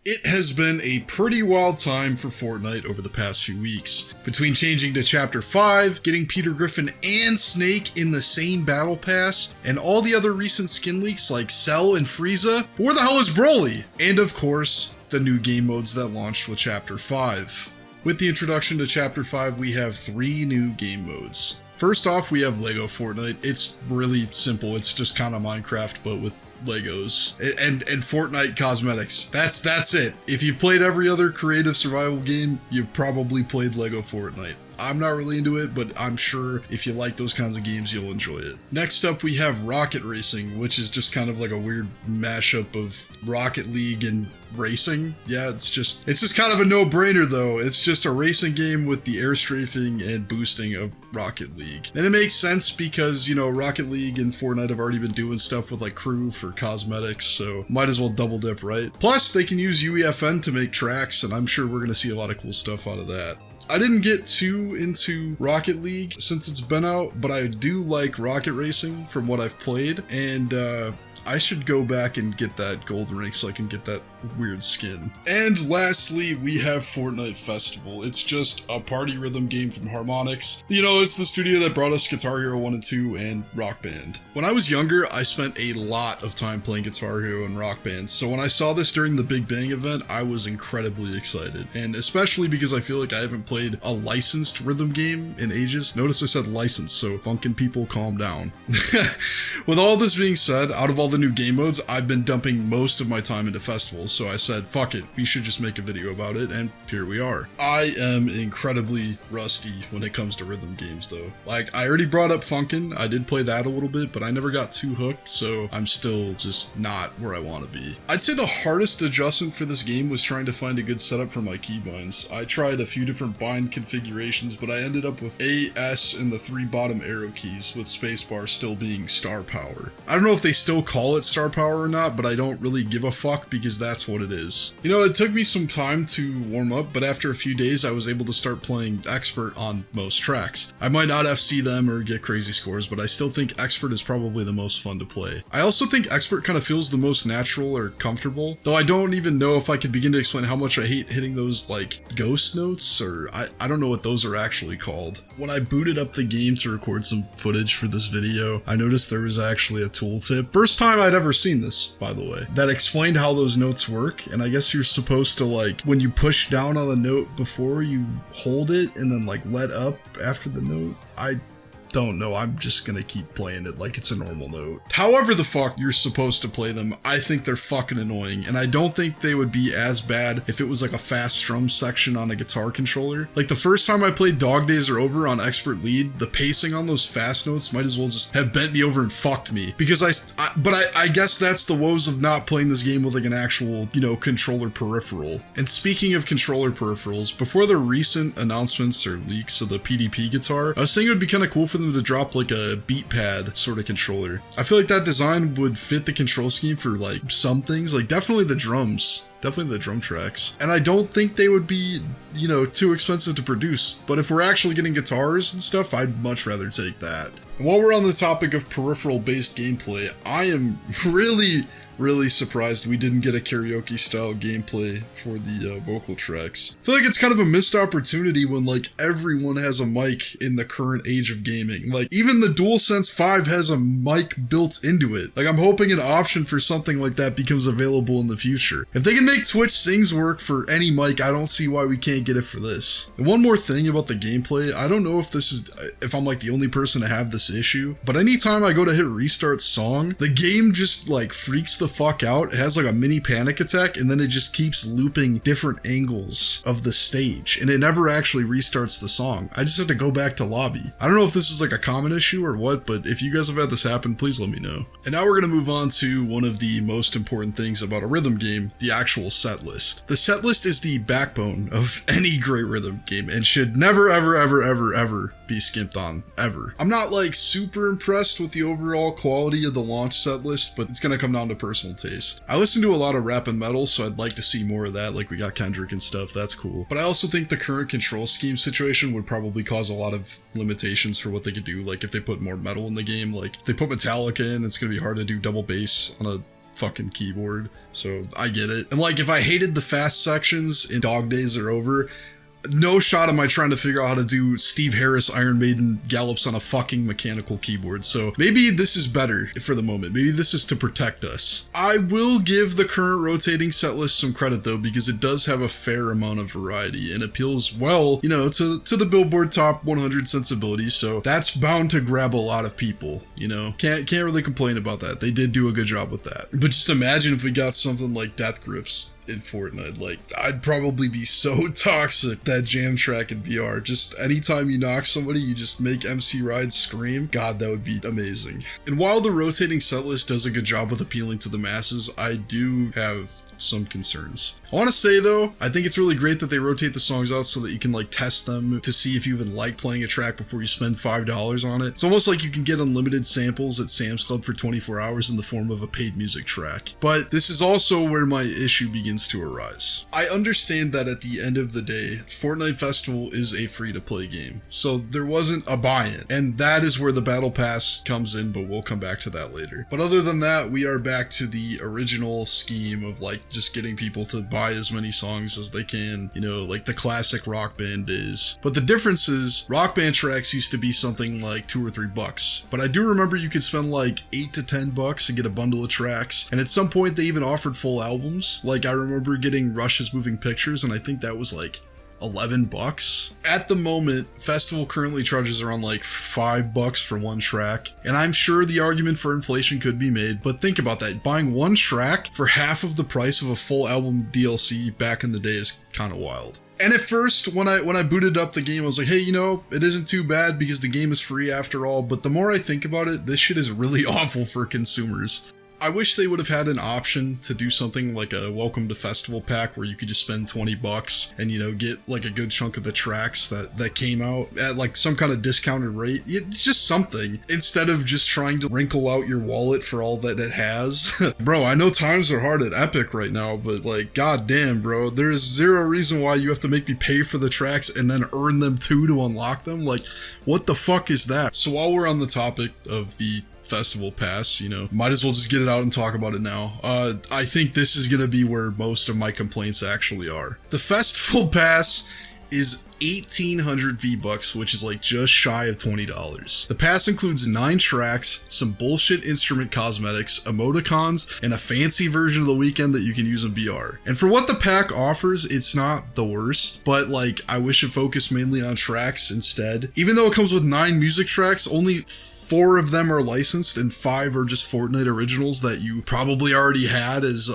It has been a pretty wild time for Fortnite over the past few weeks. Between changing to Chapter 5, getting Peter Griffin and Snake in the same battle pass, and all the other recent skin leaks like Cell and Frieza, but where the hell is Broly? And of course, the new game modes that launched with Chapter 5. With the introduction to Chapter 5, we have 3 new game modes. First off, we have Lego Fortnite. It's really simple, it's just kind of Minecraft, but with Legos and Fortnite cosmetics. That's it. If you've played every other creative survival game, you've probably played Lego Fortnite. I'm not really into it, but I'm sure if you like those kinds of games, you'll enjoy it. Next up, we have Rocket Racing, which is just kind of like a weird mashup of Rocket League and racing. Yeah, it's just kind of a no-brainer though. It's just a racing game with the air strafing and boosting of Rocket League. And it makes sense because, you know, Rocket League and Fortnite have already been doing stuff with like crew for cosmetics, so might as well double dip, right? Plus, they can use UEFN to make tracks, and I'm sure we're gonna see a lot of cool stuff out of that. I didn't get too into Rocket League since it's been out, but I do like Rocket Racing from what I've played, and I should go back and get that golden ring so I can get that weird skin. And lastly, we have Fortnite Festival. It's just a party rhythm game from Harmonix. You know, it's the studio that brought us Guitar Hero 1 and 2 and Rock Band. When I was younger, I spent a lot of time playing Guitar Hero and Rock Band, so when I saw this during the Big Bang event, I was incredibly excited. And especially because I feel like I haven't played a licensed rhythm game in ages. Notice I said licensed, so funkin' people calm down. With all this being said, out of all the new game modes, I've been dumping most of my time into festivals, so I said, fuck it, we should just make a video about it, and here we are. I am incredibly rusty when it comes to rhythm games, though. Like, I already brought up Funkin', I did play that a little bit, but I never got too hooked, so I'm still just not where I want to be. I'd say the hardest adjustment for this game was trying to find a good setup for my keybinds. I tried a few different bind configurations, but I ended up with A, S, and the 3 bottom arrow keys, with spacebar still being star power. I don't know if they still call it star power or not, but I don't really give a fuck because that's what it is. You know, it took me some time to warm up, but after a few days I was able to start playing Expert on most tracks. I might not FC them or get crazy scores, but I still think Expert is probably the most fun to play. I also think Expert kind of feels the most natural or comfortable, though I don't even know if I could begin to explain how much I hate hitting those like ghost notes, or I don't know what those are actually called. When I booted up the game to record some footage for this video, I noticed there was actually a tooltip. First time I'd ever seen this, by the way, that explained how those notes work, and I guess you're supposed to, like, when you push down on a note before, you hold it and then like let up after the note. I don't know, I'm just gonna keep playing it like it's a normal note. However the fuck you're supposed to play them, I think they're fucking annoying, and I don't think they would be as bad if it was like a fast strum section on a guitar controller. Like the first time I played Dog Days Are Over on Expert Lead, the pacing on those fast notes might as well just have bent me over and fucked me, because I guess that's the woes of not playing this game with like an actual, you know, controller peripheral. And speaking of controller peripherals, before the recent announcements or leaks of the PDP guitar, I was thinking it would be kind of cool for them to drop like a beat pad sort of controller. I feel like that design would fit the control scheme for like some things, like definitely the drums. Definitely the drum tracks. And I don't think they would be, you know, too expensive to produce. But if we're actually getting guitars and stuff, I'd much rather take that. And while we're on the topic of peripheral-based gameplay, I am really surprised we didn't get a karaoke style gameplay for the vocal tracks. I feel like it's kind of a missed opportunity when like everyone has a mic in the current age of gaming. Like even the DualSense 5 has a mic built into it. Like I'm hoping an option for something like that becomes available in the future. If they can make Twitch Sings work for any mic, I don't see why we can't get it for this. And one more thing about the gameplay, I don't know if I'm like the only person to have this issue, but anytime I go to hit restart song, the game just like freaks the fuck out. It has like a mini panic attack, and then it just keeps looping different angles of the stage, and it never actually restarts the song. I just have to go back to lobby. I don't know if this is like a common issue or what, but if you guys have had this happen, please let me know. And now we're gonna move on to one of the most important things about a rhythm game, the actual set list. The set list is the backbone of any great rhythm game and should never ever be skimped on, ever. I'm not like super impressed with the overall quality of the launch set list, but it's gonna come down to personal taste. I listen to a lot of rap and metal, so I'd like to see more of that, like we got Kendrick and stuff, that's cool. But I also think the current control scheme situation would probably cause a lot of limitations for what they could do, like if they put more metal in the game, like if they put Metallica in, it's gonna be hard to do double bass on a fucking keyboard, so I get it. And like, if I hated the fast sections in Dog Days Are Over, no shot am I trying to figure out how to do Steve Harris Iron Maiden gallops on a fucking mechanical keyboard. So maybe this is better for the moment. Maybe this is to protect us. I will give the current rotating set list some credit though, because it does have a fair amount of variety and appeals well, to the Billboard Top 100 sensibilities. So that's bound to grab a lot of people, Can't really complain about that. They did do a good job with that. But just imagine if we got something like Death Grips in Fortnite. Like, I'd probably be so toxic, that jam track in VR. Just anytime you knock somebody, you just make MC Ride scream. God, that would be amazing. And while the rotating setlist does a good job with appealing to the masses, I do have some concerns. I want to say though, I think it's really great that they rotate the songs out so that you can like test them to see if you even like playing a track before you spend $5 on it. It's almost like you can get unlimited samples at Sam's Club for 24 hours in the form of a paid music track. But this is also where my issue begins to arise. I understand that at the end of the day, Fortnite Festival is a free-to-play game, so there wasn't a buy-in, and that is where the Battle Pass comes in, but we'll come back to that later. But other than that, we are back to the original scheme of like just getting people to buy as many songs as they can, like the classic Rock Band days. But the difference is, Rock Band tracks used to be something like $2 or $3, but I do remember you could spend like $8 to $10 and get a bundle of tracks, and at some point they even offered full albums. Like, I remember getting Rush's Moving Pictures, and I think that was like $11. At the moment, Festival currently charges around like $5 for one track, and I'm sure the argument for inflation could be made, but think about that. Buying one track for half of the price of a full album DLC back in the day is kind of wild. And at first, when I booted up the game, I was like, hey, it isn't too bad because the game is free after all, but the more I think about it, this shit is really awful for consumers. I wish they would have had an option to do something like a Welcome to Festival pack where you could just spend $20 and, get like a good chunk of the tracks that came out at like some kind of discounted rate. It's just something, instead of just trying to wrinkle out your wallet for all that it has. Bro, I know times are hard at Epic right now, but like, goddamn, bro, there's zero reason why you have to make me pay for the tracks and then earn them too to unlock them. Like, what the fuck is that? So while we're on the topic of the Festival Pass, might as well just get it out and talk about it now. I think this is gonna be where most of my complaints actually are. The Festival Pass is 1,800 V-Bucks, which is like just shy of $20. The pass includes 9 tracks, some bullshit instrument cosmetics, emoticons, and a fancy version of The Weeknd that you can use in VR. And for what the pack offers, it's not the worst, but like, I wish it focused mainly on tracks instead. Even though it comes with 9 music tracks, only 4 of them are licensed and 5 are just Fortnite originals that you probably already had as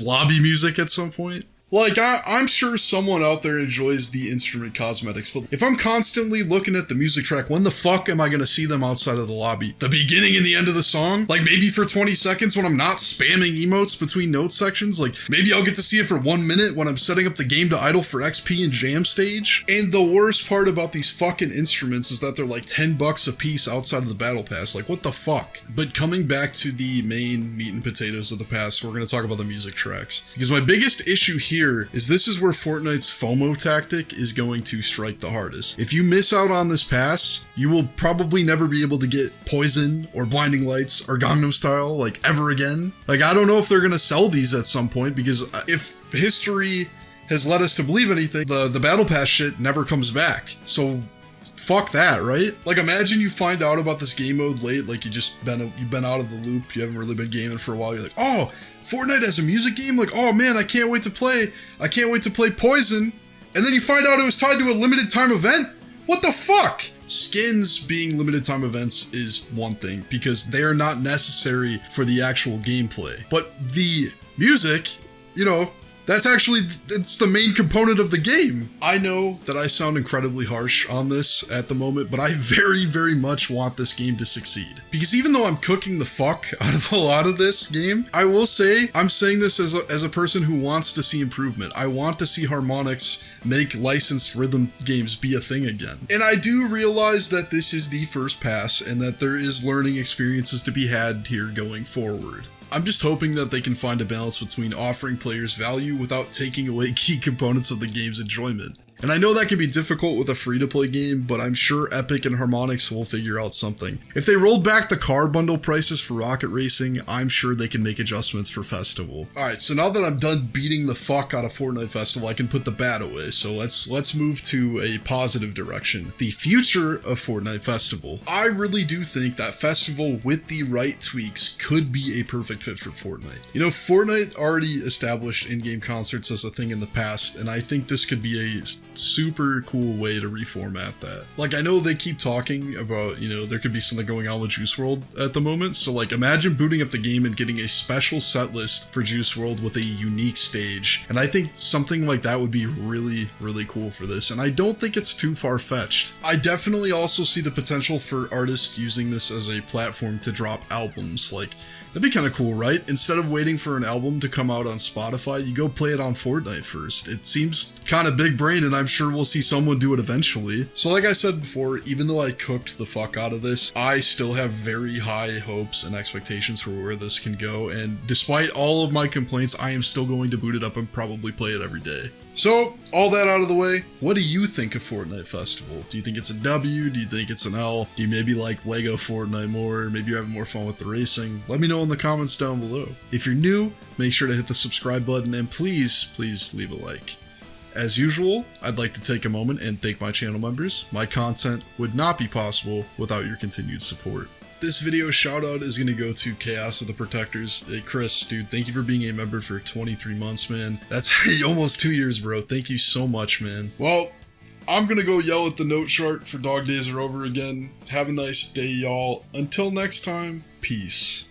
lobby music at some point. Like, I'm sure someone out there enjoys the instrument cosmetics, but if I'm constantly looking at the music track, when the fuck am I gonna see them outside of the lobby? The beginning and the end of the song? Like, maybe for 20 seconds when I'm not spamming emotes between note sections? Like, maybe I'll get to see it for 1 minute when I'm setting up the game to idle for XP and jam stage? And the worst part about these fucking instruments is that they're like $10 a piece outside of the battle pass. Like, what the fuck? But coming back to the main meat and potatoes of the pass, we're gonna talk about the music tracks. Because my biggest issue here is this is where Fortnite's FOMO tactic is going to strike the hardest. If you miss out on this pass, you will probably never be able to get Poison or Blinding Lights or Gangnam Style like ever again. Like, I don't know if they're gonna sell these at some point, because if history has led us to believe anything, the battle pass shit never comes back. So fuck that, right? Like, imagine you find out about this game mode late, like you've been out of the loop, you haven't really been gaming for a while, you're like, oh, Fortnite has a music game? Like, oh man, I can't wait to play Poison. And then you find out it was tied to a limited time event? What the fuck? Skins being limited time events is one thing, because they are not necessary for the actual gameplay. But the music, it's the main component of the game. I know that I sound incredibly harsh on this at the moment, but I very, very much want this game to succeed. Because even though I'm cooking the fuck out of a lot of this game, I will say, I'm saying this as a person who wants to see improvement. I want to see Harmonix make licensed rhythm games be a thing again. And I do realize that this is the first pass and that there is learning experiences to be had here going forward. I'm just hoping that they can find a balance between offering players value without taking away key components of the game's enjoyment. And I know that can be difficult with a free-to-play game, but I'm sure Epic and Harmonix will figure out something. If they rolled back the car bundle prices for Rocket Racing, I'm sure they can make adjustments for Festival. Alright, so now that I'm done beating the fuck out of Fortnite Festival, I can put the bad away, so let's move to a positive direction. The future of Fortnite Festival. I really do think that Festival, with the right tweaks, could be a perfect fit for Fortnite. You know, Fortnite already established in-game concerts as a thing in the past, and I think this could be a super cool way to reformat that. Like, I know they keep talking about, you know, there could be something going on with Juice WRLD at the moment, so like, imagine booting up the game and getting a special set list for Juice WRLD with a unique stage, and I think something like that would be really, really cool for this, and I don't think it's too far-fetched. I definitely also see the potential for artists using this as a platform to drop albums. Like, that'd be kind of cool, right? Instead of waiting for an album to come out on Spotify, you go play it on Fortnite first. It seems kind of big brain, and I'm sure we'll see someone do it eventually. So like I said before, even though I cooked the fuck out of this, I still have very high hopes and expectations for where this can go, and despite all of my complaints, I am still going to boot it up and probably play it every day. So, all that out of the way, what do you think of Fortnite Festival? Do you think it's a W? Do you think it's an L? Do you maybe like Lego Fortnite more? Maybe you're having more fun with the racing? Let me know in the comments down below. If you're new, make sure to hit the subscribe button, and please leave a like. As usual, I'd like to take a moment and thank my channel members. My content would not be possible without your continued support. This video shout out is going to go to Chaos of the Protectors. Hey Chris, dude, thank you for being a member for 23 months, man. That's almost 2 years, bro. Thank you so much, man. Well, I'm going to go yell at the note chart for Dog Days Are Over again. Have a nice day, y'all. Until next time, peace.